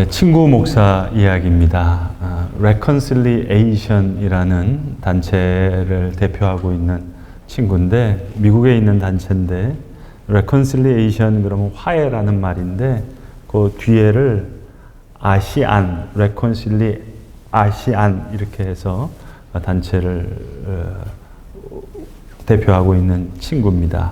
친구 목사 이야기입니다. Reconciliation이라는 단체를 대표하고 있는 친구인데, 미국에 있는 단체인데, Reconciliation 그러면 화해라는 말인데, 그 뒤에를 아시안, 아시안 이렇게 해서 단체를 대표하고 있는 친구입니다.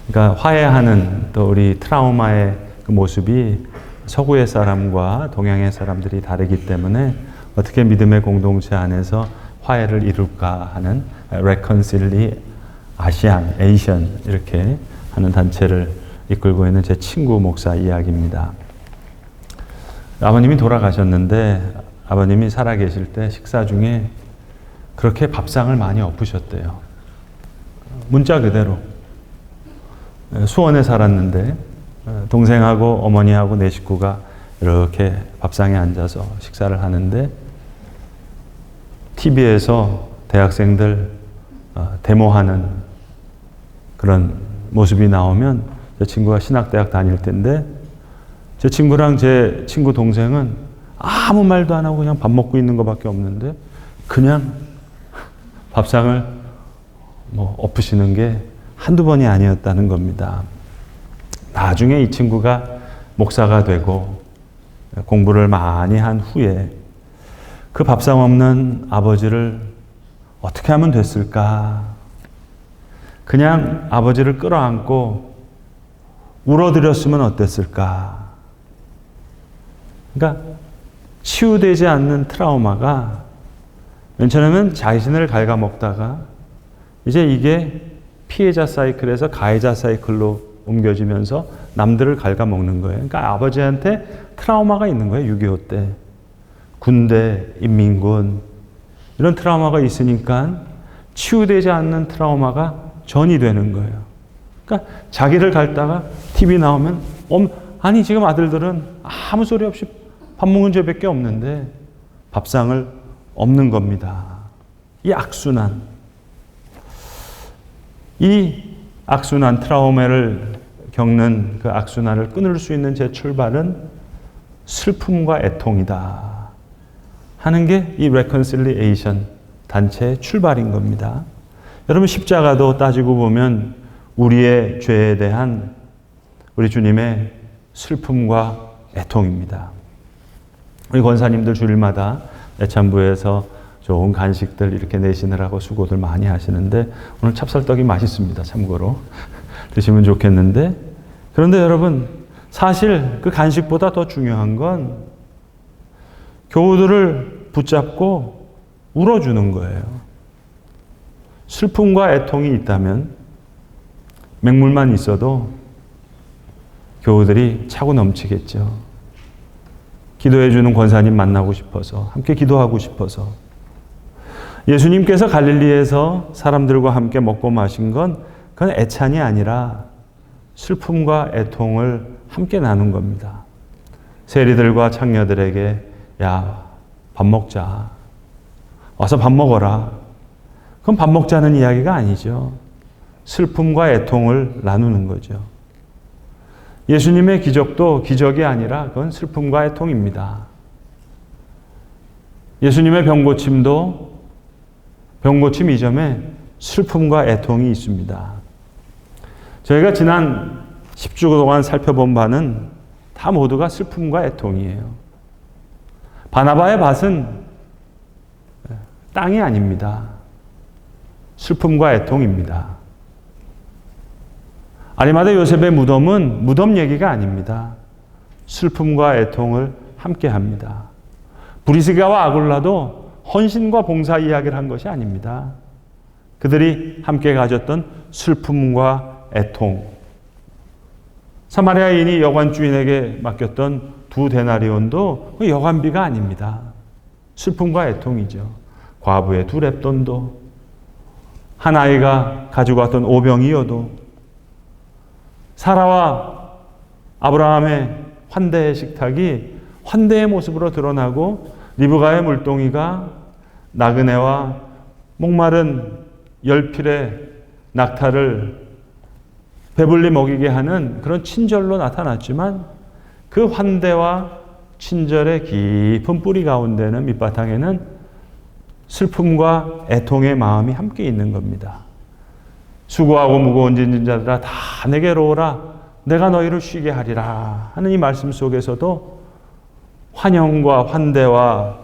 그러니까 화해하는, 또 우리 트라우마의 그 모습이 서구의 사람과 동양의 사람들이 다르기 때문에 어떻게 믿음의 공동체 안에서 화해를 이룰까 하는 Reconciliation 이렇게 하는 단체를 이끌고 있는 제 친구 목사 이야기입니다. 아버님이 돌아가셨는데, 아버님이 살아계실 때 식사 중에 그렇게 밥상을 많이 엎으셨대요. 문자 그대로. 수원에 살았는데 동생하고 어머니하고 내 식구가 이렇게 밥상에 앉아서 식사를 하는데, TV에서 대학생들 데모하는 그런 모습이 나오면, 제 친구가 신학대학 다닐 때인데, 제 친구랑 제 친구 동생은 아무 말도 안 하고 그냥 밥 먹고 있는 것밖에 없는데, 그냥 밥상을 엎으시는 게 한두 번이 아니었다는 겁니다. 나중에 이 친구가 목사가 되고 공부를 많이 한 후에 그 밥상 없는 아버지를 어떻게 하면 됐을까? 그냥 아버지를 끌어안고 울어드렸으면 어땠을까? 그러니까 치유되지 않는 트라우마가 맨 처음에는 자신을 갉아먹다가 이제 이게 피해자 사이클에서 가해자 사이클로 옮겨지면서 남들을 갉아먹는 거예요. 그러니까 아버지한테 트라우마가 있는 거예요. 6.25 때. 군대, 인민군 이런 트라우마가 있으니까 치유되지 않는 트라우마가 전이 되는 거예요. 그러니까 자기를 갉다가 TV 나오면 아니 지금 아들들은 아무 소리 없이 밥 먹은 죄밖에 없는데 밥상을 엎는 겁니다. 이 악순환. 이 악순환, 트라우마를 겪는 그 악순환을 끊을 수 있는 제 출발은 슬픔과 애통이다 하는 게 이 Reconciliation 단체의 출발인 겁니다. 여러분, 십자가도 따지고 보면 우리의 죄에 대한 우리 주님의 슬픔과 애통입니다. 우리 권사님들 주일마다 애찬부에서 좋은 간식들 이렇게 내시느라고 수고들 많이 하시는데, 오늘 찹쌀떡이 맛있습니다. 참고로 드시면 좋겠는데, 그런데 여러분, 사실 그 간식보다 더 중요한 건 교우들을 붙잡고 울어주는 거예요. 슬픔과 애통이 있다면 맹물만 있어도 교우들이 차고 넘치겠죠. 기도해주는 권사님 만나고 싶어서, 함께 기도하고 싶어서. 예수님께서 갈릴리에서 사람들과 함께 먹고 마신 건 그건 애찬이 아니라 슬픔과 애통을 함께 나눈 겁니다. 세리들과 창녀들에게 야, 밥 먹자. 와서 밥 먹어라. 그건 밥 먹자는 이야기가 아니죠. 슬픔과 애통을 나누는 거죠. 예수님의 기적도 기적이 아니라 그건 슬픔과 애통입니다. 예수님의 병고침도 병고침 이점에 슬픔과 애통이 있습니다. 저희가 지난 10주 동안 살펴본 바는 다 모두가 슬픔과 애통이에요. 바나바의 밭은 땅이 아닙니다. 슬픔과 애통입니다. 아리마대 요셉의 무덤은 무덤 얘기가 아닙니다. 슬픔과 애통을 함께 합니다. 브리스가와 아굴라도 헌신과 봉사 이야기를 한 것이 아닙니다. 그들이 함께 가졌던 슬픔과 애통. 사마리아인이 여관 주인에게 맡겼던 2 데나리온도 여관비가 아닙니다. 슬픔과 애통이죠. 과부의 2 렙돈도, 한 아이가 가지고 왔던 오병이어도, 사라와 아브라함의 환대의 식탁이 환대의 모습으로 드러나고, 리브가의 물동이가 나그네와 목마른 열필의 낙타를 배불리 먹이게 하는 그런 친절로 나타났지만, 그 환대와 친절의 깊은 뿌리 가운데는 밑바탕에는 슬픔과 애통의 마음이 함께 있는 겁니다. 수고하고 무거운 짐진 자들아 다 내게로 오라 내가 너희를 쉬게 하리라 하는 이 말씀 속에서도 환영과 환대와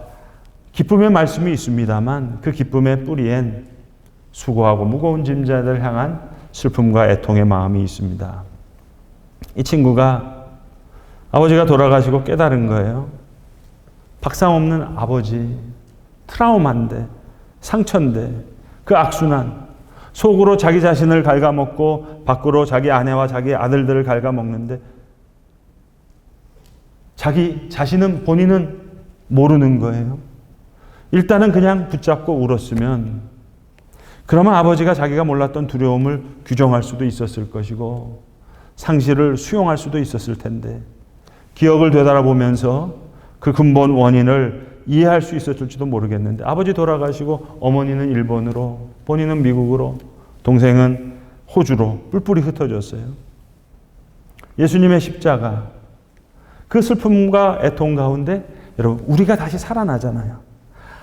기쁨의 말씀이 있습니다만 그 기쁨의 뿌리엔 수고하고 무거운 짐자들 향한 슬픔과 애통의 마음이 있습니다. 이 친구가 아버지가 돌아가시고 깨달은 거예요. 박상 없는 아버지, 트라우마인데, 상처인데, 그 악순환, 속으로 자기 자신을 갉아먹고 밖으로 자기 아내와 자기 아들들을 갉아먹는데 자기 자신은 본인은 모르는 거예요. 일단은 그냥 붙잡고 울었으면 그러면 아버지가 자기가 몰랐던 두려움을 규정할 수도 있었을 것이고 상실을 수용할 수도 있었을 텐데 기억을 되돌아보면서 그 근본 원인을 이해할 수 있었을지도 모르겠는데 아버지 돌아가시고 어머니는 일본으로 본인은 미국으로 동생은 호주로 뿔뿔이 흩어졌어요. 예수님의 십자가 그 슬픔과 애통 가운데 여러분 우리가 다시 살아나잖아요.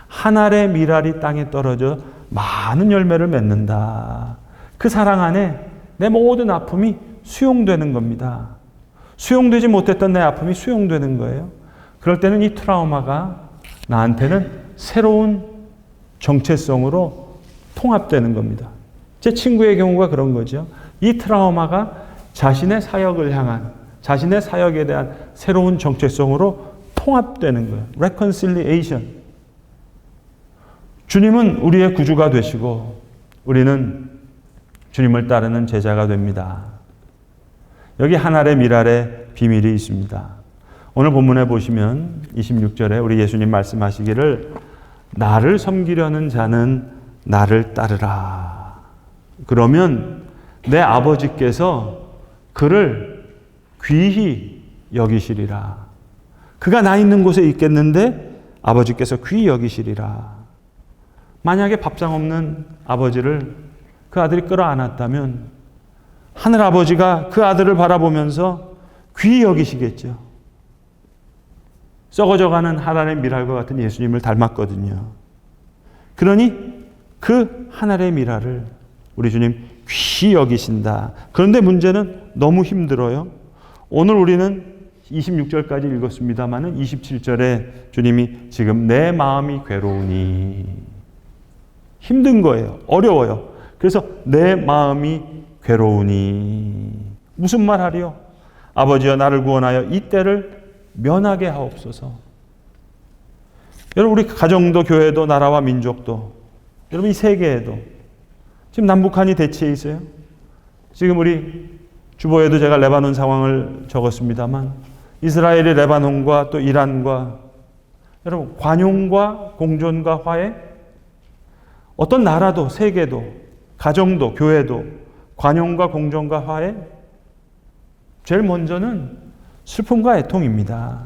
한 알의 밀알이 땅에 떨어져 많은 열매를 맺는다. 그 사랑 안에 내 모든 아픔이 수용되는 겁니다. 수용되지 못했던 내 아픔이 수용되는 거예요. 그럴 때는 이 트라우마가 나한테는 새로운 정체성으로 통합되는 겁니다. 제 친구의 경우가 그런 거죠. 이 트라우마가 자신의 사역을 향한, 자신의 사역에 대한 새로운 정체성으로 통합되는 거예요. reconciliation. 주님은 우리의 구주가 되시고 우리는 주님을 따르는 제자가 됩니다. 여기 한 알의 밀알의 비밀이 있습니다. 오늘 본문에 보시면 26절에 우리 예수님 말씀하시기를 나를 섬기려는 자는 나를 따르라. 그러면 내 아버지께서 그를 귀히 여기시리라. 그가 나 있는 곳에 있겠는데 아버지께서 귀히 여기시리라. 만약에 밥상 없는 아버지를 그 아들이 끌어안았다면 하늘 아버지가 그 아들을 바라보면서 귀히 여기시겠죠. 썩어져가는 하늘의 밀알과 같은 예수님을 닮았거든요. 그러니 그 하늘의 밀알을 우리 주님 귀히 여기신다. 그런데 문제는 너무 힘들어요. 오늘 우리는 26절까지 읽었습니다만 27절에 주님이 지금 내 마음이 괴로우니 힘든 거예요. 어려워요. 그래서 내 마음이 괴로우니 무슨 말 하리요? 아버지여 나를 구원하여 이 때를 면하게 하옵소서. 여러분 우리 가정도 교회도 나라와 민족도 여러분 이 세계에도 지금 남북한이 대치해 있어요. 지금 우리 주보에도 제가 레바논 상황을 적었습니다만 이스라엘이 레바논과 또 이란과 여러분 관용과 공존과 화해 어떤 나라도 세계도 가정도 교회도 관용과 공존과 화해 제일 먼저는 슬픔과 애통입니다.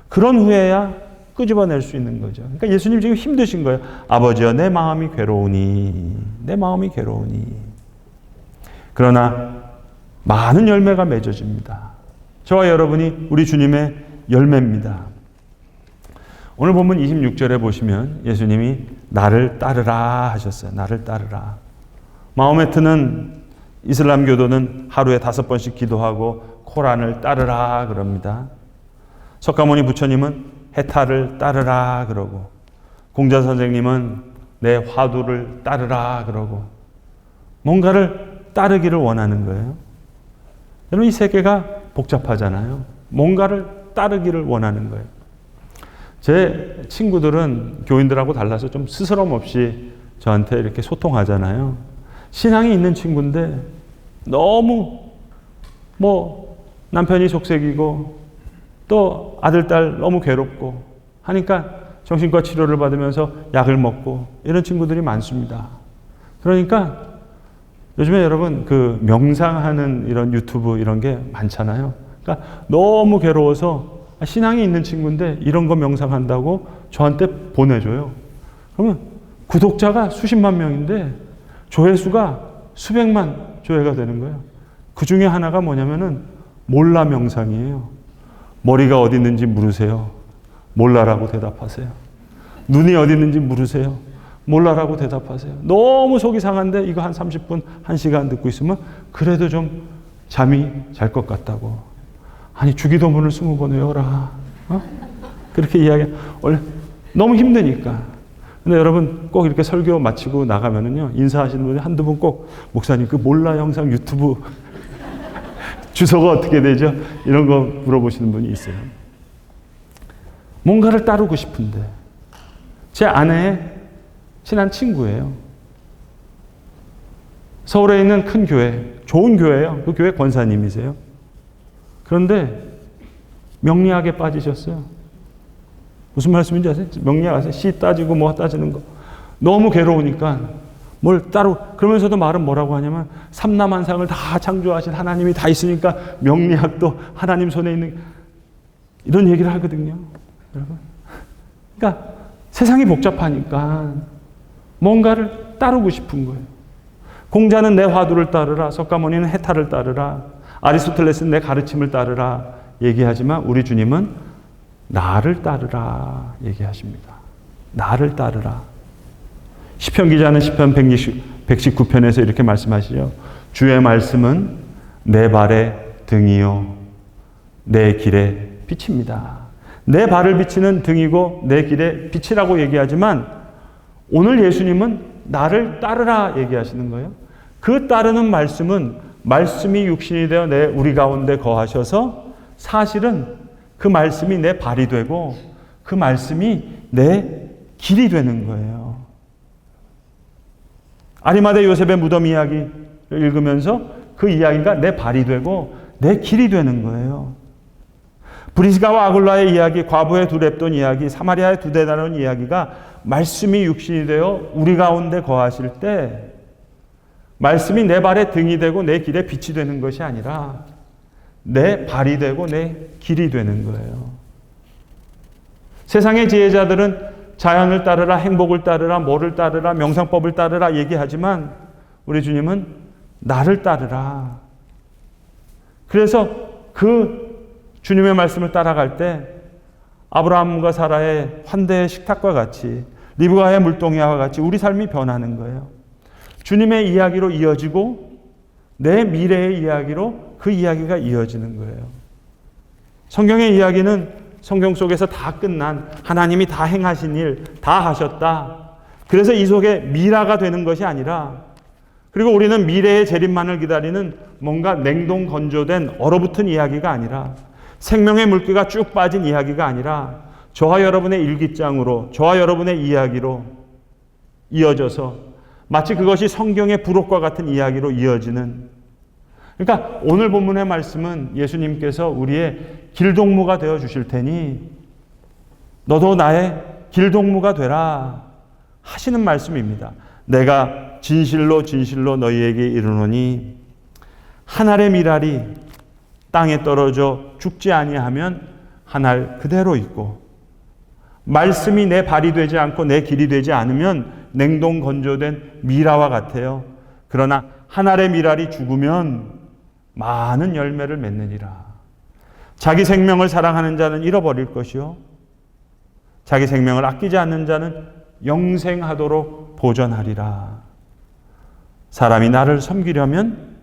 그런 후에야 끄집어낼 수 있는 거죠. 그러니까 예수님 지금 힘드신 거예요. 아버지여 내 마음이 괴로우니 내 마음이 괴로우니 그러나 많은 열매가 맺어집니다. 저와 여러분이 우리 주님의 열매입니다. 오늘 본문 26절에 보시면 예수님이 나를 따르라 하셨어요. 나를 따르라. 마호메트는 이슬람교도는 하루에 5번씩 기도하고 코란을 따르라 그럽니다. 석가모니 부처님은 해탈을 따르라 그러고 공자 선생님은 내 화두를 따르라 그러고 뭔가를 따르기를 원하는 거예요. 여러분 이 세계가 복잡하잖아요. 뭔가를 따르기를 원하는 거예요. 제 친구들은 교인들하고 달라서 좀 스스럼 없이 저한테 이렇게 소통하잖아요. 신앙이 있는 친구인데 너무 남편이 속색이고 또 아들, 딸 너무 괴롭고 하니까 정신과 치료를 받으면서 약을 먹고 이런 친구들이 많습니다. 그러니까 요즘에 여러분 그 명상하는 이런 유튜브 이런 게 많잖아요. 그러니까 너무 괴로워서 신앙이 있는 친구인데 이런 거 명상한다고 저한테 보내줘요. 그러면 구독자가 수십만 명인데 조회수가 수백만 조회가 되는 거예요. 그 중에 하나가 뭐냐면은 몰라 명상이에요. 머리가 어디 있는지 물으세요. 몰라라고 대답하세요. 눈이 어디 있는지 물으세요. 몰라라고 대답하세요. 너무 속이 상한데 이거 한 30분, 1시간 듣고 있으면 그래도 좀 잠이 잘 것 같다고. 아니 주기도문을 20번 외워라. 그렇게 이야기. 원래 너무 힘드니까. 근데 여러분 꼭 이렇게 설교 마치고 나가면은요 인사하시는 분이 한두 분 꼭 목사님 그 몰라 영상 유튜브 주소가 어떻게 되죠? 이런 거 물어보시는 분이 있어요. 뭔가를 따르고 싶은데 제 아내의 친한 친구예요. 서울에 있는 큰 교회, 좋은 교회예요. 그 교회 권사님이세요. 그런데 명리학에 빠지셨어요. 무슨 말씀인지 아세요? 명리학 아세요? 시 따지고 뭐 따지는 거. 너무 괴로우니까 뭘 따로, 그러면서도 말은 뭐라고 하냐면 삼라만상을 다 창조하신 하나님이 다 있으니까 명리학도 하나님 손에 있는, 이런 얘기를 하거든요. 여러분. 그러니까 세상이 복잡하니까 뭔가를 따르고 싶은 거예요. 공자는 내 화두를 따르라, 석가모니는 해탈을 따르라, 아리스토텔레스는 내 가르침을 따르라 얘기하지만 우리 주님은 나를 따르라 얘기하십니다. 나를 따르라. 시편 기자는 시편 119편에서 이렇게 말씀하시죠. 주의 말씀은 내 발의 등이요 내 길의 빛입니다. 내 발을 비치는 등이고 내 길의 빛이라고 얘기하지만 오늘 예수님은 나를 따르라 얘기하시는 거예요. 그 따르는 말씀은 말씀이 육신이 되어 우리 가운데 거하셔서 사실은 그 말씀이 내 발이 되고 그 말씀이 내 길이 되는 거예요. 아리마대 요셉의 무덤 이야기를 읽으면서 그 이야기가 내 발이 되고 내 길이 되는 거예요. 브리스가와 아굴라의 이야기, 과부의 두 렙돈 이야기, 사마리아의 두 대나론 이야기가 말씀이 육신이 되어 우리 가운데 거하실 때 말씀이 내 발의 등이 되고 내 길의 빛이 되는 것이 아니라 내 발이 되고 내 길이 되는 거예요. 세상의 지혜자들은 자연을 따르라, 행복을 따르라, 뭐를 따르라, 명상법을 따르라 얘기하지만 우리 주님은 나를 따르라. 그래서 그 주님의 말씀을 따라갈 때 아브라함과 사라의 환대의 식탁과 같이 리브가의 물동이와 같이 우리 삶이 변하는 거예요. 주님의 이야기로 이어지고 내 미래의 이야기로 그 이야기가 이어지는 거예요. 성경의 이야기는 성경 속에서 다 끝난 하나님이 다 행하신 일, 다 하셨다. 그래서 이 속에 미라가 되는 것이 아니라 그리고 우리는 미래의 재림만을 기다리는 뭔가 냉동 건조된 얼어붙은 이야기가 아니라 생명의 물기가 쭉 빠진 이야기가 아니라 저와 여러분의 일기장으로 저와 여러분의 이야기로 이어져서 마치 그것이 성경의 부록과 같은 이야기로 이어지는, 그러니까 오늘 본문의 말씀은 예수님께서 우리의 길동무가 되어 주실 테니 너도 나의 길동무가 되라 하시는 말씀입니다. 내가 진실로 진실로 너희에게 이르노니 한 알의 밀알이 땅에 떨어져 죽지 아니하면 한 알 그대로 있고 말씀이 내 발이 되지 않고 내 길이 되지 않으면 냉동 건조된 미라와 같아요. 그러나 한 알의 밀알이 죽으면 많은 열매를 맺느니라. 자기 생명을 사랑하는 자는 잃어버릴 것이요 자기 생명을 아끼지 않는 자는 영생하도록 보전하리라. 사람이 나를 섬기려면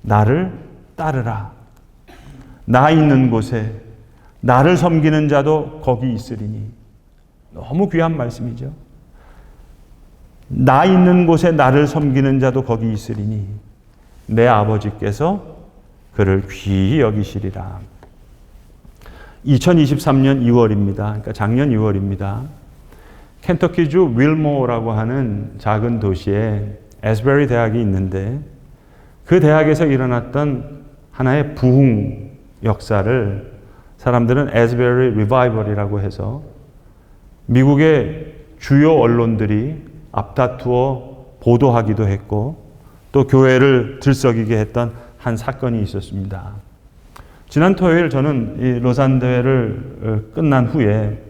나를 따르라. 나 있는 곳에 나를 섬기는 자도 거기 있으리니. 너무 귀한 말씀이죠. 나 있는 곳에 나를 섬기는 자도 거기 있으리니 내 아버지께서 그를 귀히 여기시리라. 2023년 2월입니다. 그러니까 작년 2월입니다. 켄터키주 윌모라고 하는 작은 도시에 에스베리 대학이 있는데 그 대학에서 일어났던 하나의 부흥 역사를 사람들은 에스베리 리바이벌이라고 해서 미국의 주요 언론들이 앞다투어 보도하기도 했고 또 교회를 들썩이게 했던 한 사건이 있었습니다. 지난 토요일 저는 이 로산 대회를 끝난 후에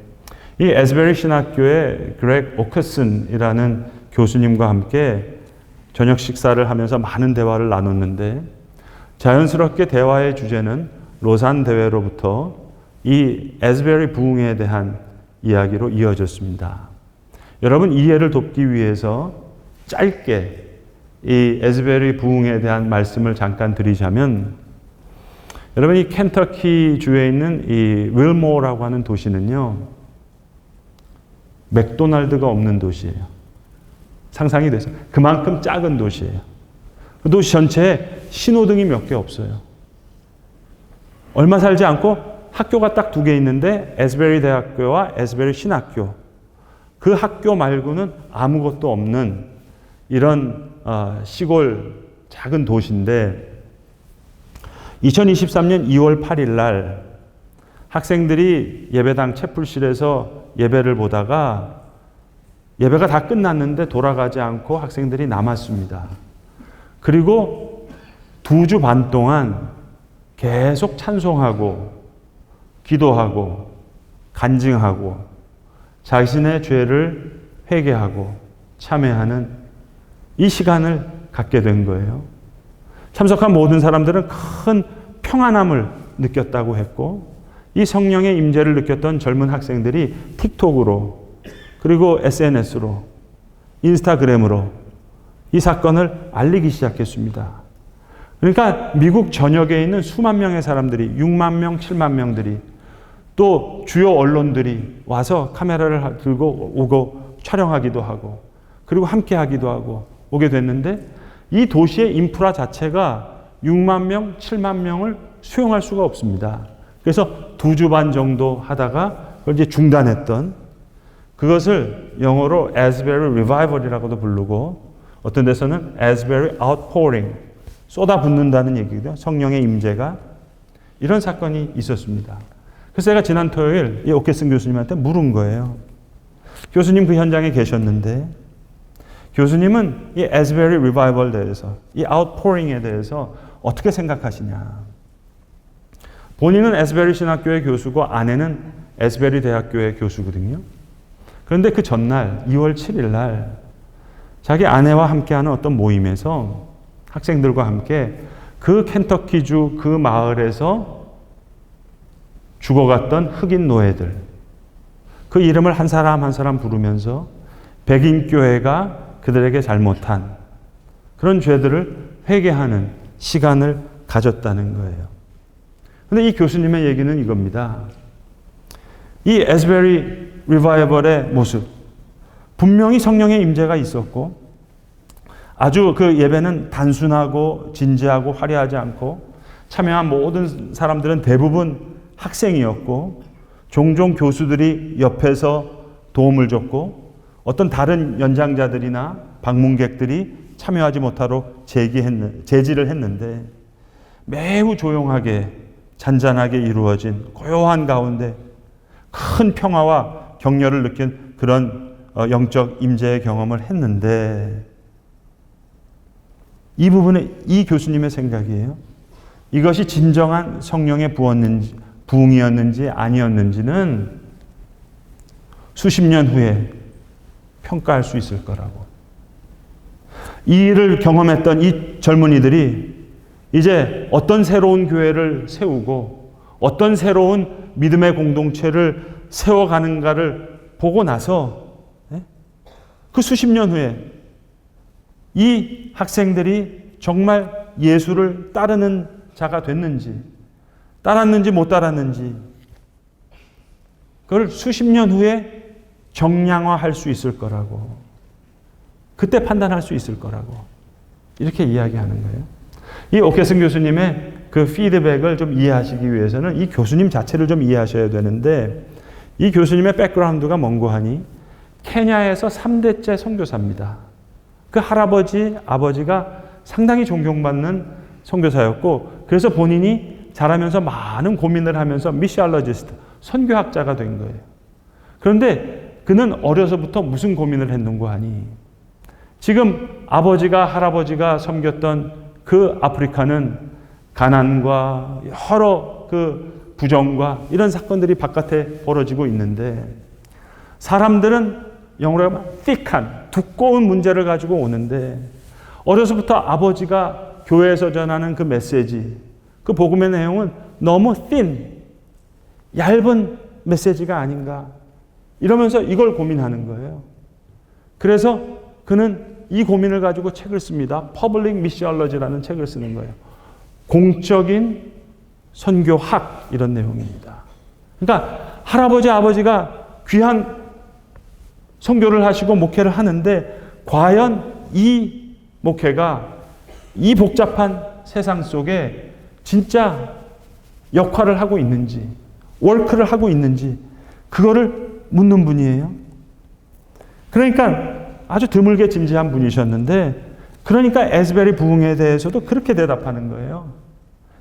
이 에스베리 신학교의 그렉 오커슨이라는 교수님과 함께 저녁 식사를 하면서 많은 대화를 나눴는데 자연스럽게 대화의 주제는 로산 대회로부터 이 에스베리 부흥에 대한 이야기로 이어졌습니다. 여러분, 이해를 돕기 위해서 짧게 이 에스베리 부흥에 대한 말씀을 잠깐 드리자면, 여러분, 이 켄터키 주에 있는 이 윌모어라고 하는 도시는요, 맥도날드가 없는 도시예요. 상상이 돼서 그만큼 작은 도시예요. 그 도시 전체에 신호등이 몇 개 없어요. 얼마 살지 않고 학교가 딱 2개 있는데 에스베리 대학교와 에스베리 신학교, 그 학교 말고는 아무것도 없는 이런 시골 작은 도시인데, 2023년 2월 8일 날 학생들이 예배당 채플실에서 예배를 보다가 예배가 다 끝났는데 돌아가지 않고 학생들이 남았습니다. 그리고 2주 반 동안 계속 찬송하고 기도하고 간증하고 자신의 죄를 회개하고 참회하는 이 시간을 갖게 된 거예요. 참석한 모든 사람들은 큰 평안함을 느꼈다고 했고, 이 성령의 임재를 느꼈던 젊은 학생들이 틱톡으로, 그리고 SNS로, 인스타그램으로 이 사건을 알리기 시작했습니다. 그러니까 미국 전역에 있는 수만 명의 사람들이, 6만 명, 7만 명들이, 또 주요 언론들이 와서 카메라를 들고 오고 촬영하기도 하고, 그리고 함께 하기도 하고 오게 됐는데, 이 도시의 인프라 자체가 6만 명, 7만 명을 수용할 수가 없습니다. 그래서 2주 반 정도 하다가 그걸 이제 중단했던, 그것을 영어로 Asbury Revival이라고도 부르고, 어떤 데서는 Asbury Outpouring, 쏟아붓는다는 얘기거든요. 성령의 임재가. 이런 사건이 있었습니다. 그래서 제가 지난 토요일 이 오케슨 교수님한테 물은 거예요. 교수님 그 현장에 계셨는데, 교수님은 이 Asbury Revival에 대해서, 이 Outpouring에 대해서 어떻게 생각하시냐. 본인은 에스베리 신학교의 교수고 아내는 에스베리 대학교의 교수거든요. 그런데 그 전날 2월 7일 날 자기 아내와 함께하는 어떤 모임에서 학생들과 함께 그 켄터키주 그 마을에서 죽어갔던 흑인 노예들, 그 이름을 한 사람 한 사람 부르면서 백인 교회가 그들에게 잘못한 그런 죄들을 회개하는 시간을 가졌다는 거예요. 그런데 이 교수님의 얘기는 이겁니다. 이 에스베리 리바이벌의 모습, 분명히 성령의 임재가 있었고, 아주 그 예배는 단순하고 진지하고 화려하지 않고, 참여한 모든 사람들은 대부분 학생이었고, 종종 교수들이 옆에서 도움을 줬고, 어떤 다른 연장자들이나 방문객들이 참여하지 못하도록 제지를 했는데, 매우 조용하게 잔잔하게 이루어진 고요한 가운데 큰 평화와 격려를 느낀 그런 영적 임재의 경험을 했는데, 이 부분에 이 교수님의 생각이에요. 이것이 진정한 성령의 부흥이었는지 아니었는지는 수십 년 후에 평가할 수 있을 거라고. 이 일을 경험했던 이 젊은이들이 이제 어떤 새로운 교회를 세우고 어떤 새로운 믿음의 공동체를 세워가는가를 보고 나서 그 수십 년 후에 이 학생들이 정말 예수를 따르는 자가 됐는지, 따랐는지 못 따랐는지, 그걸 수십 년 후에 정량화할 수 있을 거라고, 그때 판단할 수 있을 거라고 이렇게 이야기하는 거예요. 이 오케슨 교수님의 그 피드백을 좀 이해하시기 위해서는 이 교수님 자체를 좀 이해하셔야 되는데, 이 교수님의 백그라운드가 뭔고 하니 케냐에서 3대째 선교사입니다. 그 할아버지, 아버지가 상당히 존경받는 선교사였고, 그래서 본인이 자라면서 많은 고민을 하면서 미시알러지스트, 선교학자가 된 거예요. 그런데 그는 어려서부터 무슨 고민을 했는고 하니, 지금 아버지가, 할아버지가 섬겼던 그 아프리카는 가난과 여러 그 부정과 이런 사건들이 바깥에 벌어지고 있는데, 사람들은 영어로 하면 thick한, 두꺼운 문제를 가지고 오는데, 어려서부터 아버지가 교회에서 전하는 그 메시지, 그 복음의 내용은 너무 thin, 얇은 메시지가 아닌가 이러면서 이걸 고민하는 거예요. 그래서 그는 이 고민을 가지고 책을 씁니다. Public Missiology라는 책을 쓰는 거예요. 공적인 선교학 이런 내용입니다. 그러니까 할아버지 아버지가 귀한 선교를 하시고 목회를 하는데 과연 이 목회가 이 복잡한 세상 속에 진짜 역할을 하고 있는지, 워크를 하고 있는지 그거를 묻는 분이에요. 그러니까 아주 드물게 진지한 분이셨는데 그러니까 에스베리 부흥에 대해서도 그렇게 대답하는 거예요.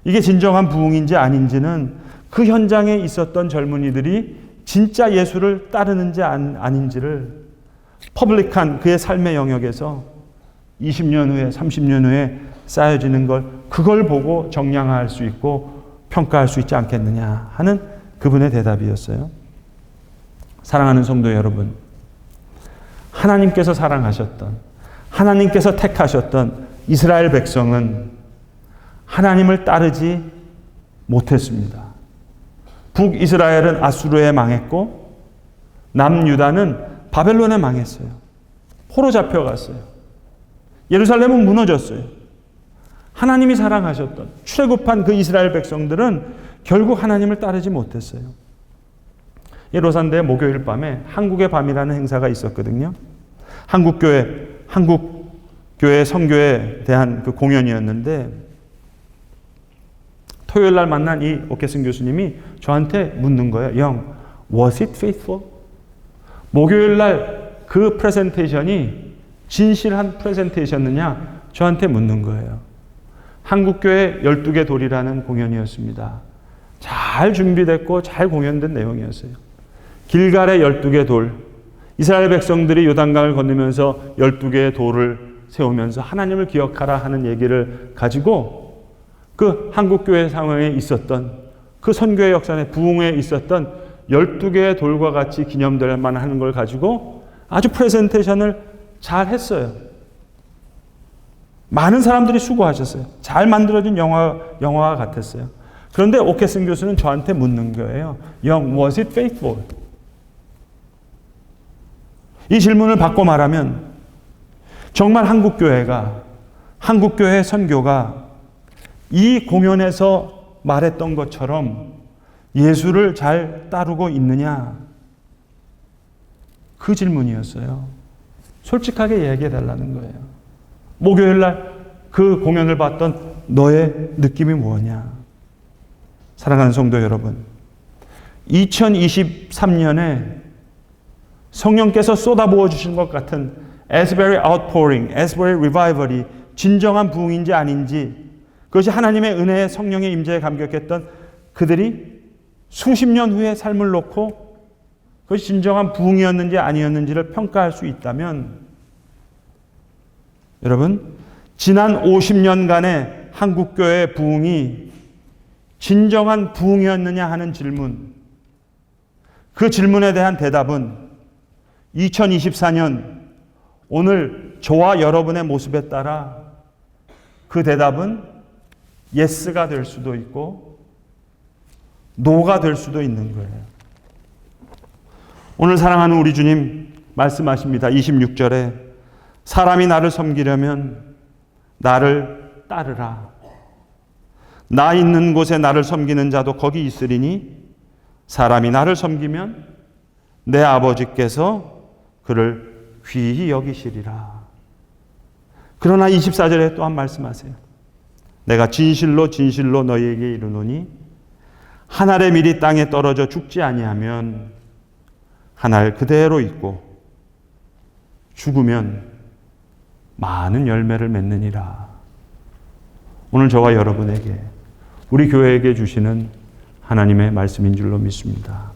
이게 진정한 부흥인지 아닌지는 그 현장에 있었던 젊은이들이 진짜 예수를 따르는지 아닌지를 퍼블릭한 그의 삶의 영역에서 20년 후에 30년 후에 쌓여지는 걸 그걸 보고 정량할 수 있고 평가할 수 있지 않겠느냐 하는 그분의 대답이었어요. 사랑하는 성도 여러분, 하나님께서 사랑하셨던 하나님께서 택하셨던 이스라엘 백성은 하나님을 따르지 못했습니다. 북이스라엘은 아수르에 망했고 남유다는 바벨론에 망했어요. 포로 잡혀갔어요. 예루살렘은 무너졌어요. 하나님이 사랑하셨던 출애굽한 그 이스라엘 백성들은 결국 하나님을 따르지 못했어요. 로산대 목요일 밤에 한국의 밤이라는 행사가 있었거든요. 한국교회 선교에 대한 그 공연이었는데 토요일 날 만난 이 오케슨 교수님이 저한테 묻는 거예요. 영, was it faithful? 목요일 날 그 프레젠테이션이 진실한 프레젠테이션이냐 저한테 묻는 거예요. 한국교회 12개 돌이라는 공연이었습니다. 잘 준비됐고 잘 공연된 내용이었어요. 길갈의 12개 돌, 이스라엘 백성들이 요단강을 건너면서 12개의 돌을 세우면서 하나님을 기억하라 하는 얘기를 가지고 그 한국교회 상황에 있었던 그 선교의 역사의 부흥에 있었던 12개의 돌과 같이 기념될 만한 걸 가지고 아주 프레젠테이션을 잘 했어요. 많은 사람들이 수고하셨어요. 잘 만들어진 영화와 같았어요. 그런데 오케슨 교수는 저한테 묻는 거예요. 영, was it faithful? 이 질문을 받고 말하면 정말 한국교회 선교가 이 공연에서 말했던 것처럼 예수를 잘 따르고 있느냐? 그 질문이었어요. 솔직하게 얘기해 달라는 거예요. 목요일 날 그 공연을 봤던 너의 느낌이 뭐냐? 사랑하는 성도 여러분, 2023년에 성령께서 쏟아부어 주신 것 같은 에스베리 아웃포링, 에스베리 리바이벌이 진정한 부흥인지 아닌지 그것이 하나님의 은혜의 성령의 임재에 감격했던 그들이 수십 년 후의 삶을 놓고 그것이 진정한 부흥이었는지 아니었는지를 평가할 수 있다면 여러분, 지난 50년간의 한국교회의 부흥이 진정한 부흥이었느냐 하는 질문, 그 질문에 대한 대답은 2024년 오늘 저와 여러분의 모습에 따라 그 대답은 예스가 될 수도 있고 노가 될 수도 있는 거예요. 오늘 사랑하는 우리 주님 말씀하십니다. 26절에 사람이 나를 섬기려면 나를 따르라. 나 있는 곳에 나를 섬기는 자도 거기 있으리니 사람이 나를 섬기면 내 아버지께서 그를 귀히 여기시리라. 그러나 24절에 또한 말씀하세요. 내가 진실로 진실로 너희에게 이르노니 한 알의 밀이 땅에 떨어져 죽지 아니하면 한 알 그대로 있고 죽으면 많은 열매를 맺느니라. 오늘 저와 여러분에게 우리 교회에게 주시는 하나님의 말씀인 줄로 믿습니다.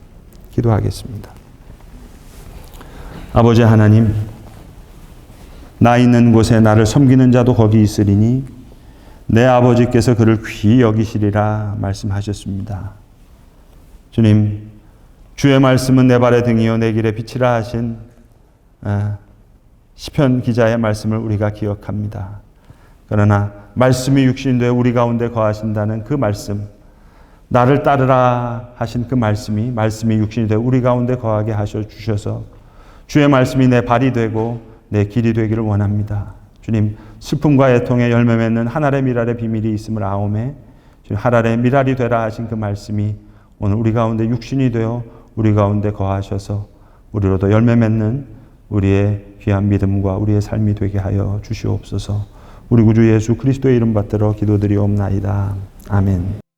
기도하겠습니다. 아버지 하나님, 나 있는 곳에 나를 섬기는 자도 거기 있으리니 내 아버지께서 그를 귀히 여기시리라 말씀하셨습니다. 주님, 주의 말씀은 내 발의 등이요 내 길의 빛이라 하신 시편 기자의 말씀을 우리가 기억합니다. 그러나 말씀이 육신되어 우리 가운데 거하신다는 그 말씀, 나를 따르라 하신 그 말씀이 육신이 되어 우리 가운데 거하게 하셔 주셔서 주의 말씀이 내 발이 되고 내 길이 되기를 원합니다. 주님, 슬픔과 애통에 열매 맺는 하늘의 미랄의 비밀이 있음을 아오매 주님, 하늘의 미랄이 되라 하신 그 말씀이 오늘 우리 가운데 육신이 되어 우리 가운데 거하셔서 우리로도 열매 맺는 우리의 귀한 믿음과 우리의 삶이 되게 하여 주시옵소서. 우리 구주 예수 그리스도의 이름 받들어 기도드리옵나이다. 아멘.